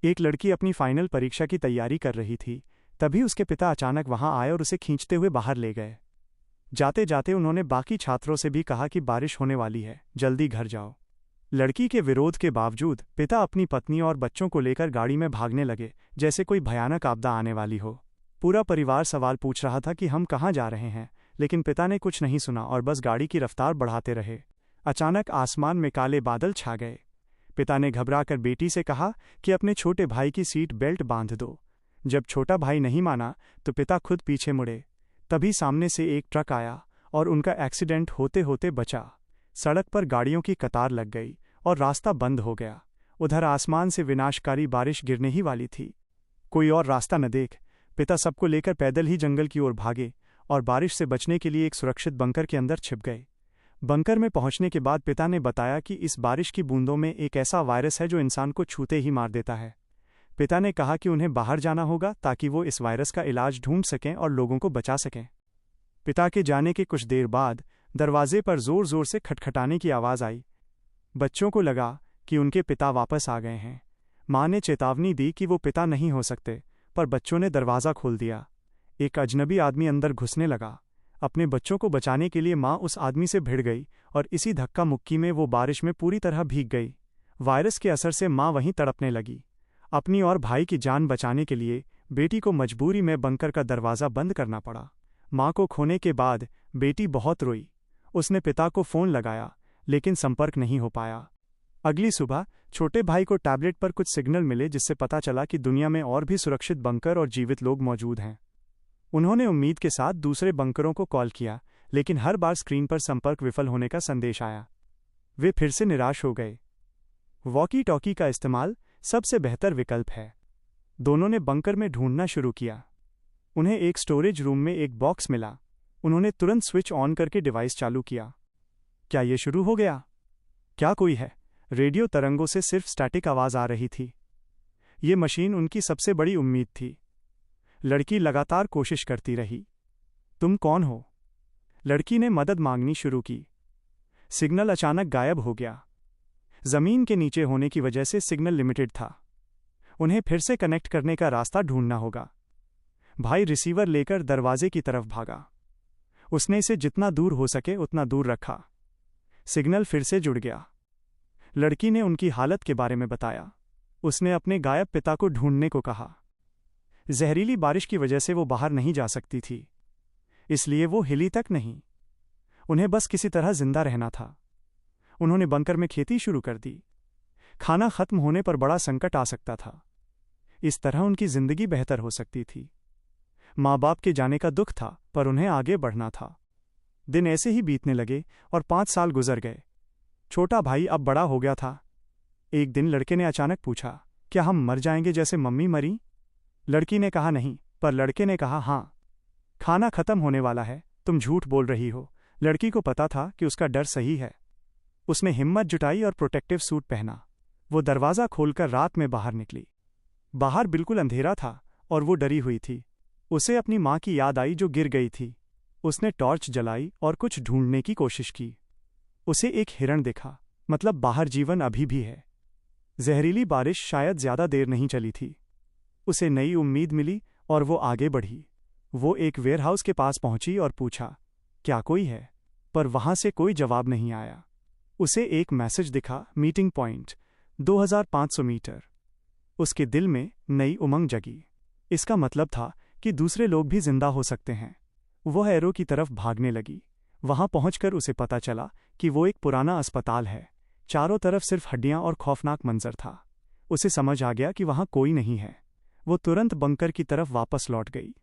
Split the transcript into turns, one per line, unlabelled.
एक लड़की अपनी फाइनल परीक्षा की तैयारी कर रही थी। तभी उसके पिता अचानक वहां आए और उसे खींचते हुए बाहर ले गए। जाते जाते उन्होंने बाकी छात्रों से भी कहा कि बारिश होने वाली है, जल्दी घर जाओ। लड़की के विरोध के बावजूद पिता अपनी पत्नी और बच्चों को लेकर गाड़ी में भागने लगे, जैसे कोई भयानक आपदा आने वाली हो। पूरा परिवार सवाल पूछ रहा था कि हम कहाँ जा रहे हैं, लेकिन पिता ने कुछ नहीं सुना और बस गाड़ी की रफ्तार बढ़ाते रहे। अचानक आसमान में काले बादल छा गए। पिता ने घबराकर बेटी से कहा कि अपने छोटे भाई की सीट बेल्ट बांध दो। जब छोटा भाई नहीं माना तो पिता खुद पीछे मुड़े। तभी सामने से एक ट्रक आया और उनका एक्सीडेंट होते होते बचा। सड़क पर गाड़ियों की कतार लग गई और रास्ता बंद हो गया। उधर आसमान से विनाशकारी बारिश गिरने ही वाली थी। कोई और रास्ता न देख पिता सबको लेकर पैदल ही जंगल की ओर भागे और बारिश से बचने के लिए एक सुरक्षित बंकर के अंदर छिप गए। बंकर में पहुंचने के बाद पिता ने बताया कि इस बारिश की बूंदों में एक ऐसा वायरस है जो इंसान को छूते ही मार देता है। पिता ने कहा कि उन्हें बाहर जाना होगा ताकि वो इस वायरस का इलाज ढूंढ सकें और लोगों को बचा सकें। पिता के जाने के कुछ देर बाद दरवाजे पर जोर जोर से खटखटाने की आवाज़ आई। बच्चों को लगा कि उनके पिता वापस आ गए हैं। माँ ने चेतावनी दी कि वो पिता नहीं हो सकते, पर बच्चों ने दरवाज़ा खोल दिया। एक अजनबी आदमी अंदर घुसने लगा। अपने बच्चों को बचाने के लिए माँ उस आदमी से भिड़ गई और इसी धक्का मुक्की में वो बारिश में पूरी तरह भीग गई। वायरस के असर से माँ वहीं तड़पने लगी। अपनी और भाई की जान बचाने के लिए बेटी को मजबूरी में बंकर का दरवाज़ा बंद करना पड़ा। माँ को खोने के बाद बेटी बहुत रोई। उसने पिता को फ़ोन लगाया, लेकिन संपर्क नहीं हो पाया। अगली सुबह छोटे भाई को टैबलेट पर कुछ सिग्नल मिले, जिससे पता चला कि दुनिया में और भी सुरक्षित बंकर और जीवित लोग मौजूद हैं। उन्होंने उम्मीद के साथ दूसरे बंकरों को कॉल किया, लेकिन हर बार स्क्रीन पर संपर्क विफल होने का संदेश आया। वे फिर से निराश हो गए। वॉकी टॉकी का इस्तेमाल सबसे बेहतर विकल्प है। दोनों ने बंकर में ढूंढना शुरू किया। उन्हें एक स्टोरेज रूम में एक बॉक्स मिला। उन्होंने तुरंत स्विच ऑन करके डिवाइस चालू किया। क्या ये शुरू हो गया? क्या कोई है? रेडियो तरंगों से सिर्फ स्टैटिक आवाज़ आ रही थी। ये मशीन उनकी सबसे बड़ी उम्मीद थी। लड़की लगातार कोशिश करती रही। तुम कौन हो? लड़की ने मदद मांगनी शुरू की। सिग्नल अचानक गायब हो गया। जमीन के नीचे होने की वजह से सिग्नल लिमिटेड था। उन्हें फिर से कनेक्ट करने का रास्ता ढूंढना होगा। भाई रिसीवर लेकर दरवाजे की तरफ भागा। उसने इसे जितना दूर हो सके उतना दूर रखा। सिग्नल फिर से जुड़ गया। लड़की ने उनकी हालत के बारे में बताया। उसने अपने गायब पिता को ढूंढने को कहा। जहरीली बारिश की वजह से वो बाहर नहीं जा सकती थी, इसलिए वो हिली तक नहीं। उन्हें बस किसी तरह जिंदा रहना था। उन्होंने बंकर में खेती शुरू कर दी। खाना खत्म होने पर बड़ा संकट आ सकता था। इस तरह उनकी जिंदगी बेहतर हो सकती थी। माँ बाप के जाने का दुख था, पर उन्हें आगे बढ़ना था। दिन ऐसे ही बीतने लगे और 5 साल गुजर गए। छोटा भाई अब बड़ा हो गया था। एक दिन लड़के ने अचानक पूछा, क्या हम मर जाएंगे जैसे मम्मी मरी? लड़की ने कहा नहीं, पर लड़के ने कहा हाँ। खाना खत्म होने वाला है, तुम झूठ बोल रही हो। लड़की को पता था कि उसका डर सही है। उसने हिम्मत जुटाई और प्रोटेक्टिव सूट पहना। वो दरवाज़ा खोलकर रात में बाहर निकली। बाहर बिल्कुल अंधेरा था और वो डरी हुई थी। उसे अपनी माँ की याद आई जो गिर गई थी। उसने टॉर्च जलाई और कुछ ढूंढने की कोशिश की। उसे एक हिरण दिखा, मतलब बाहर जीवन अभी भी है। जहरीली बारिश शायद ज़्यादा देर नहीं चली थी। उसे नई उम्मीद मिली और वो आगे बढ़ी। वो एक वेयरहाउस के पास पहुंची और पूछा, क्या कोई है? पर वहां से कोई जवाब नहीं आया। उसे एक मैसेज दिखा, मीटिंग पॉइंट 2500 मीटर। उसके दिल में नई उमंग जगी। इसका मतलब था कि दूसरे लोग भी जिंदा हो सकते हैं। वह एरो की तरफ भागने लगी। वहां पहुंचकर उसे पता चला कि वो एक पुराना अस्पताल है। चारों तरफ सिर्फ हड्डियां और खौफनाक मंजर था। उसे समझ आ गया कि वहां कोई नहीं है। वो तुरंत बंकर की तरफ वापस लौट गई।